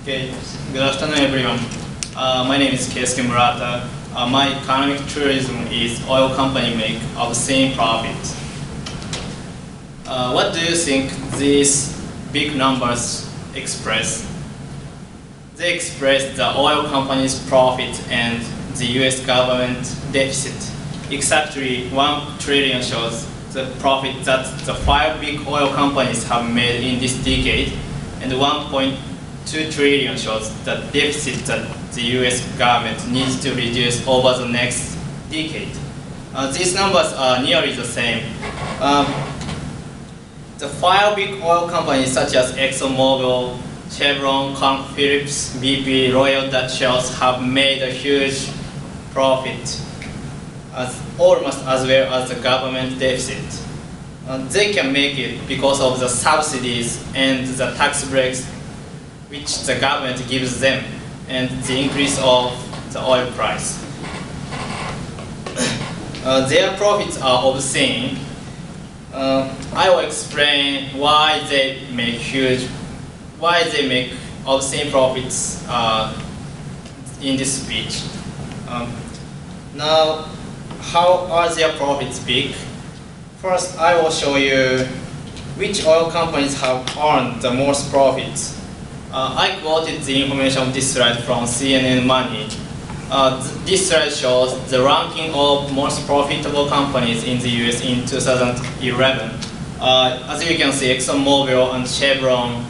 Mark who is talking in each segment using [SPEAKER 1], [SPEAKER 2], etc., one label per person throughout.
[SPEAKER 1] Okay, good afternoon everyone. My name is Keisuke Murata. My economic tourism is oil company make obscene profit. What do you think these big numbers express? They express the oil company's profit and the US government deficit. Exactly 1 trillion shows the profit that the 5 big oil companies have made in this decade, and 1.2 trillion shows the deficit that the US government needs to reduce over the next decade. These numbers are nearly the same. The 5 big oil companies such as ExxonMobil, Chevron, ConocoPhillips, BP, Royal Dutch Shells have made a huge profit, almost as well as the government deficit. They can make it because of the subsidies and the tax breaks which the government gives them and the increase of the oil price. Their profits are obscene. I will explain why they make obscene profits in this speech. Now, how are their profits big? First, I will show you which oil companies have earned the most profits. I quoted the information of this slide from CNN Money. This slide shows the ranking of most profitable companies in the US in 2011. As you can see, ExxonMobil and Chevron,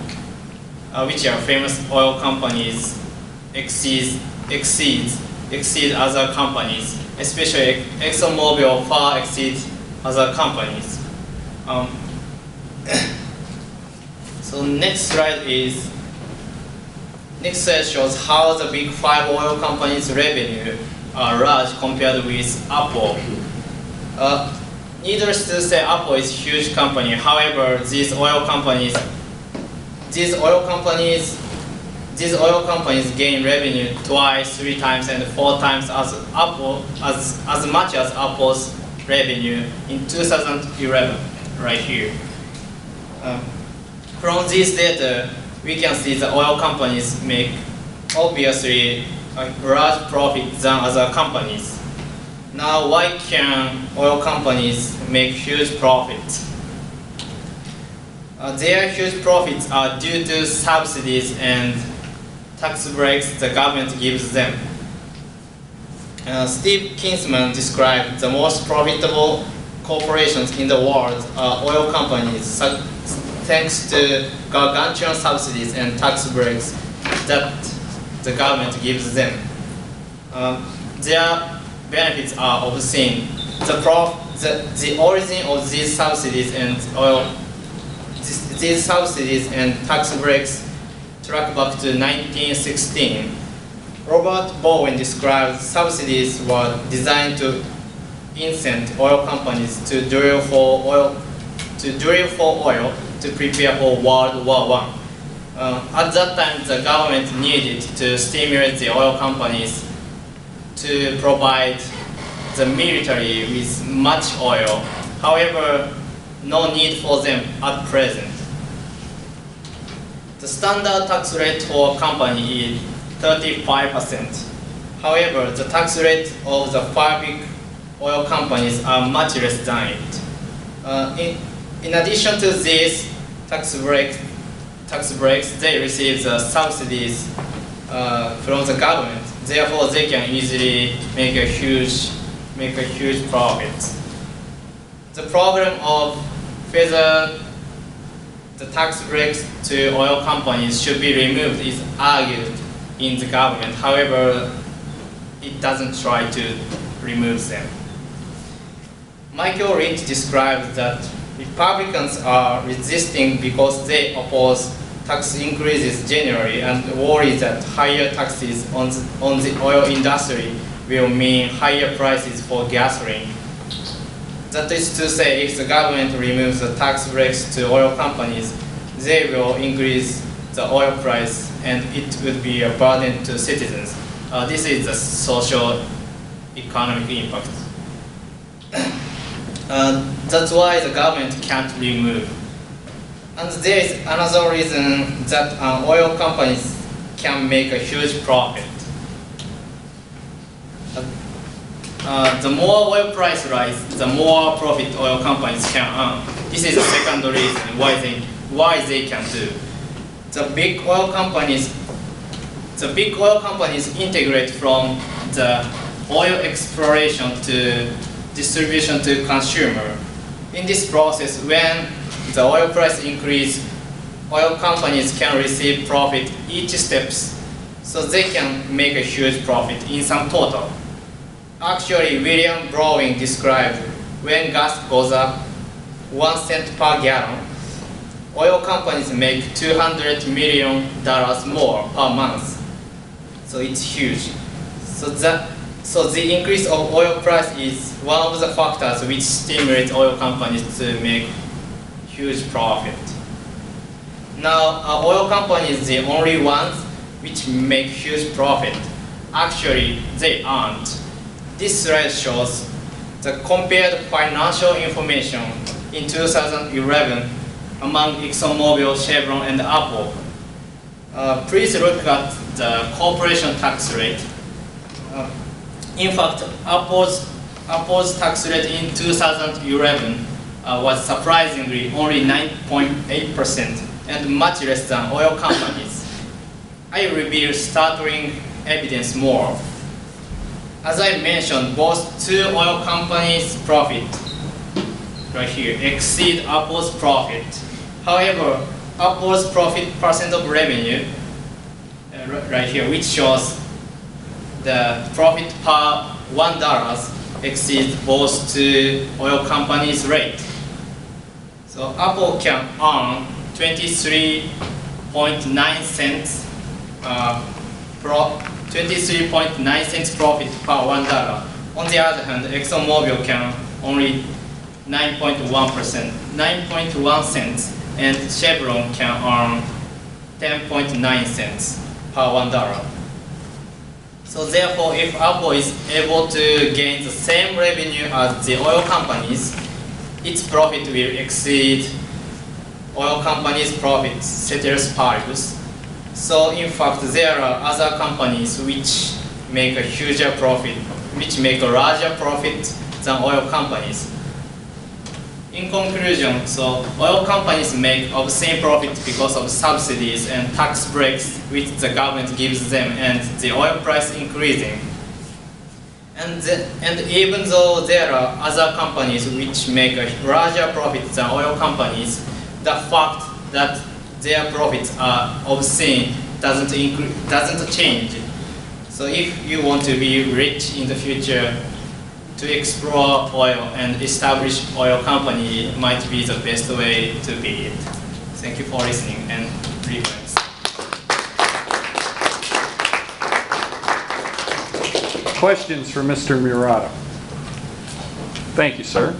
[SPEAKER 1] which are famous oil companies, exceed other companies. Especially ExxonMobil far exceeds other companies. So next slide shows how the big 5 oil companies' revenue are large compared with Apple. Needless to say, Apple is a huge company. However, these oil companies gain revenue twice, 3 times, and 4 times as much as Apple's revenue in 2011, right here. From this data, we can see the oil companies make obviously a large profit than other companies. Now, why can oil companies make huge profits? Their huge profits are due to subsidies and tax breaks the government gives them. Steve Kinsman described the most profitable corporations in the world are oil companies, thanks to gargantuan subsidies and tax breaks that the government gives them. Their benefits are obscene. The origin of these subsidies and tax breaks track back to 1916. Robert Bowen described subsidies were designed to incent oil companies to drill for oil to prepare for World War I. At that time, the government needed to stimulate the oil companies to provide the military with much oil. However, no need for them at present. The standard tax rate for a company is 35%. However, the tax rate of the 5 big oil companies are much less than it. In addition to these tax breaks, they receive the subsidies from the government. Therefore, they can easily make a huge profit. The problem of whether the tax breaks to oil companies should be removed is argued in the government. However, it doesn't try to remove them. Michael Lynch described that Republicans are resisting because they oppose tax increases generally and worry that higher taxes on the oil industry will mean higher prices for gasoline. That is to say, if the government removes the tax breaks to oil companies, they will increase the oil price and it would be a burden to citizens. This is the social economic impact. That's why the government can't remove. And there is another reason that oil companies can make a huge profit. The more oil price rise, the more profit oil companies can earn. This is the second reason why they can do. The big oil companies integrate from the oil exploration to distribution to consumer. In this process, when the oil price increase, oil companies can receive profit each steps, so they can make a huge profit in some total. Actually, William Browning described when gas goes up 1 cent per gallon, oil companies make $200 million more per month. So it's huge. So the increase of oil price is one of the factors which stimulates oil companies to make huge profit. Now, are oil companies the only ones which make huge profit? Actually, they aren't. This slide shows the compared financial information in 2011 among ExxonMobil, Chevron, and Apple. Please look at the corporation tax rate. In fact, Apple's tax rate in 2011 was surprisingly only 9.8% and much less than oil companies. I reveal startling evidence more. As I mentioned, both two oil companies' profit, right here, exceed Apple's profit. However, Apple's profit percent of revenue, right here, which shows the profit per $1 exceeds both two oil companies' rate. So Apple can earn 23.9 cents 23.9 cents profit per $1. On the other hand, ExxonMobil can only 9.1 cents, and Chevron can earn 10.9 cents per $1. So therefore, if Apple is able to gain the same revenue as the oil companies, its profit will exceed oil companies' profits, ceteris paribus. So in fact, there are other companies which make a huger profit, which make a larger profit than oil companies. In conclusion, so oil companies make obscene profit because of subsidies and tax breaks which the government gives them and the oil price increasing. And even though there are other companies which make a larger profit than oil companies, the fact that their profits are obscene doesn't change. So if you want to be rich in the future, to explore oil and establish oil company might be the best way to be it. Thank you for listening and reference.
[SPEAKER 2] Questions for Mr. Murata? Thank you, sir.